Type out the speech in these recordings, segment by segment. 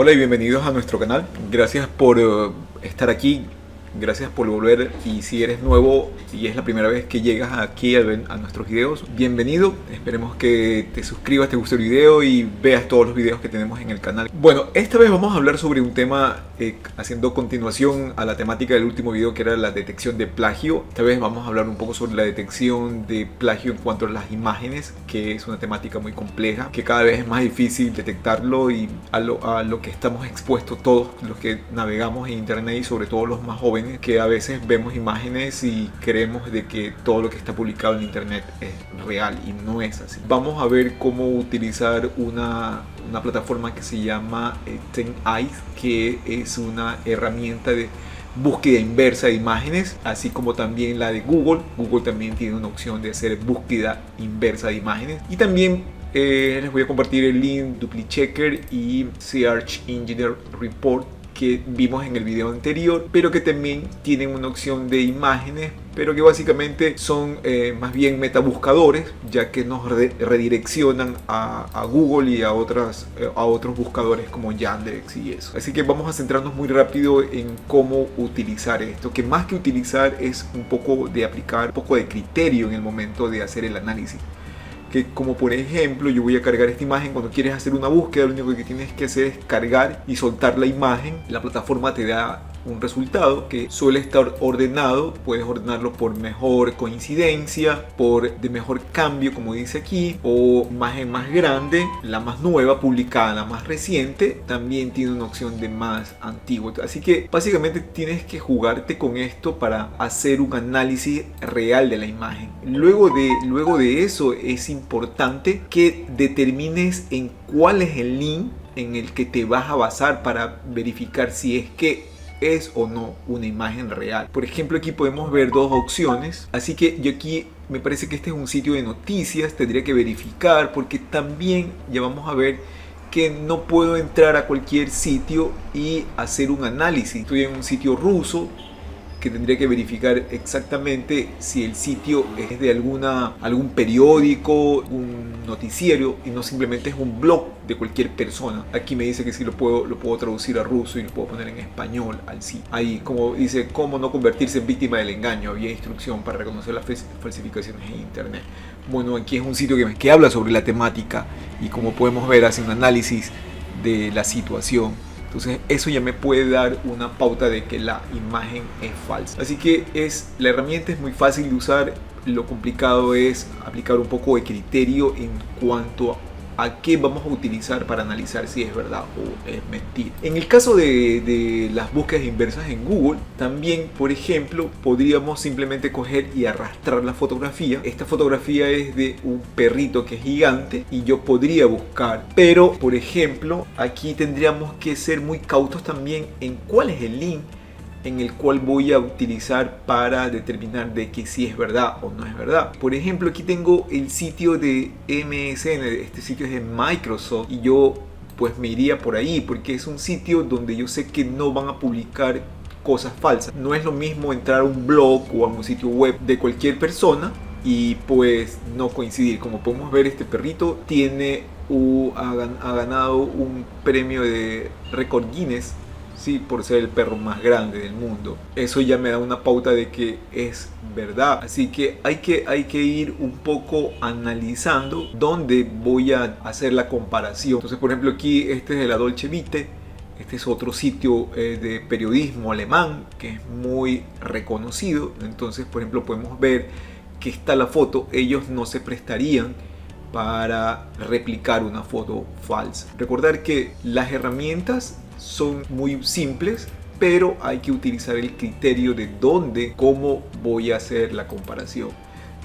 Hola y bienvenidos a nuestro canal. Gracias por estar aquí. Gracias por volver, y si eres nuevo y es la primera vez que llegas aquí a nuestros videos, bienvenido. Esperemos que te suscribas, te guste el video y veas todos los videos que tenemos en el canal. Bueno, esta vez vamos a hablar sobre un tema haciendo continuación a la temática del último video, que era la detección de plagio. Esta vez vamos a hablar un poco sobre la detección de plagio en cuanto a las imágenes, que es una temática muy compleja, que cada vez es más difícil detectarlo, y a lo que estamos expuestos todos los que navegamos en internet, y sobre todo los más jóvenes, que a veces vemos imágenes y creemos de que todo lo que está publicado en internet es real, y no es así. Vamos a ver cómo utilizar una plataforma que se llama 10eyes, que es una herramienta de búsqueda inversa de imágenes, así como también la de Google. Google también tiene una opción de hacer búsqueda inversa de imágenes, y también les voy a compartir el link DupliChecker y Search Engine Report que vimos en el video anterior, pero que también tienen una opción de imágenes, pero que básicamente son más bien metabuscadores, ya que nos redireccionan a Google y a otros buscadores como Yandex y eso. Así que vamos a centrarnos muy rápido en cómo utilizar esto, que más que utilizar es un poco de aplicar un poco de criterio en el momento de hacer el análisis. Que, como por ejemplo, yo voy a cargar esta imagen. Cuando quieres hacer una búsqueda, lo único que tienes que hacer es cargar y soltar la imagen. La plataforma te da un resultado que suele estar ordenado. Puedes ordenarlo por mejor coincidencia, de mejor cambio, como dice aquí, o imagen más grande, la más nueva publicada, la más reciente. También tiene una opción de más antiguo. Así que básicamente tienes que jugarte con esto para hacer un análisis real de la imagen. Luego de eso es importante que determines en cuál es el link en el que te vas a basar para verificar si es que es o no una imagen real. Por ejemplo, aquí podemos ver dos opciones, así que yo aquí me parece que este es un sitio de noticias. Tendría que verificar, porque también ya vamos a ver que no puedo entrar a cualquier sitio y hacer un análisis. Estoy en un sitio ruso, que tendría que verificar exactamente si el sitio es de algún periódico, un noticiero, y no simplemente es un blog de cualquier persona. Aquí me dice que sí lo puedo traducir a ruso y lo puedo poner en español al sitio. Ahí como dice, cómo no convertirse en víctima del engaño. Había instrucción para reconocer las falsificaciones en internet. Bueno, aquí es un sitio que habla sobre la temática, y como podemos ver hace un análisis de la situación. Entonces eso ya me puede dar una pauta de que la imagen es falsa. Así que la herramienta es muy fácil de usar. Lo complicado es aplicar un poco de criterio en cuanto a qué vamos a utilizar para analizar si es verdad o es mentira. En el caso de las búsquedas inversas en Google, también, por ejemplo, podríamos simplemente coger y arrastrar la fotografía. Esta fotografía es de un perrito que es gigante, y yo podría buscar, pero por ejemplo aquí tendríamos que ser muy cautos también en cuál es el link en el cual voy a utilizar para determinar de que si es verdad o no es verdad. Por ejemplo, aquí tengo el sitio de MSN, este sitio es de Microsoft, y yo pues me iría por ahí, porque es un sitio donde yo sé que no van a publicar cosas falsas. No es lo mismo entrar a un blog o a un sitio web de cualquier persona y pues no coincidir. Como podemos ver, este perrito ha ganado un premio de récord Guinness, sí, por ser el perro más grande del mundo. Eso ya me da una pauta de que es verdad. Así que hay que ir un poco analizando dónde voy a hacer la comparación. Entonces, por ejemplo, aquí este es de la Dolce Vita. Este es otro sitio de periodismo alemán que es muy reconocido. Entonces, por ejemplo, podemos ver que está la foto. Ellos no se prestarían para replicar una foto falsa. Recordar que las herramientas son muy simples, pero hay que utilizar el criterio de cómo voy a hacer la comparación.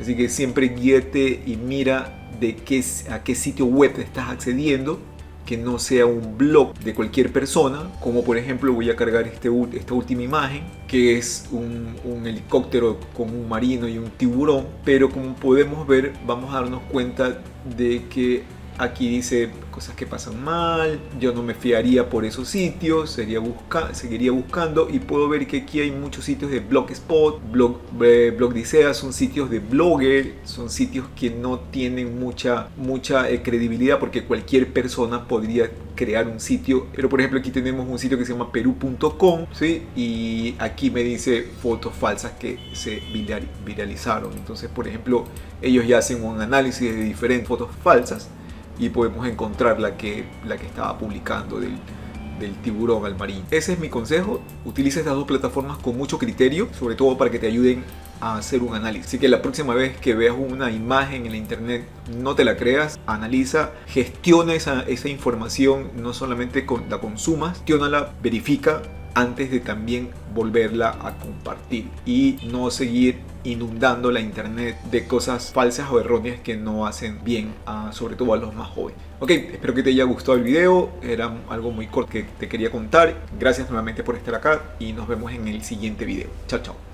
Así que siempre guíate y mira a qué sitio web estás accediendo, que no sea un blog de cualquier persona. Como por ejemplo, voy a cargar esta última imagen, que es un helicóptero con un marino y un tiburón, pero como podemos ver, vamos a darnos cuenta de que Aquí dice cosas que pasan mal, yo no me fiaría por esos sitios, seguiría buscando, y puedo ver que aquí hay muchos sitios de Blogspot, Blogdicea, son sitios de blogger, son sitios que no tienen mucha credibilidad, porque cualquier persona podría crear un sitio. Pero por ejemplo aquí tenemos un sitio que se llama peru.com, ¿sí? Y aquí me dice fotos falsas que se viralizaron. Entonces, por ejemplo, ellos ya hacen un análisis de diferentes fotos falsas y podemos encontrar la que estaba publicando del tiburón al marino. Ese es mi consejo: utiliza estas dos plataformas con mucho criterio, sobre todo para que te ayuden a hacer un análisis. Así que la próxima vez que veas una imagen en la internet, no te la creas, analiza, gestiona esa información, no solamente la consumas, gestiónala, verifica antes de también volverla a compartir, y no seguir inundando la internet de cosas falsas o erróneas que no hacen bien, sobre todo a los más jóvenes. Ok, espero que te haya gustado el video, era algo muy corto que te quería contar. Gracias nuevamente por estar acá y nos vemos en el siguiente video. Chao, chao.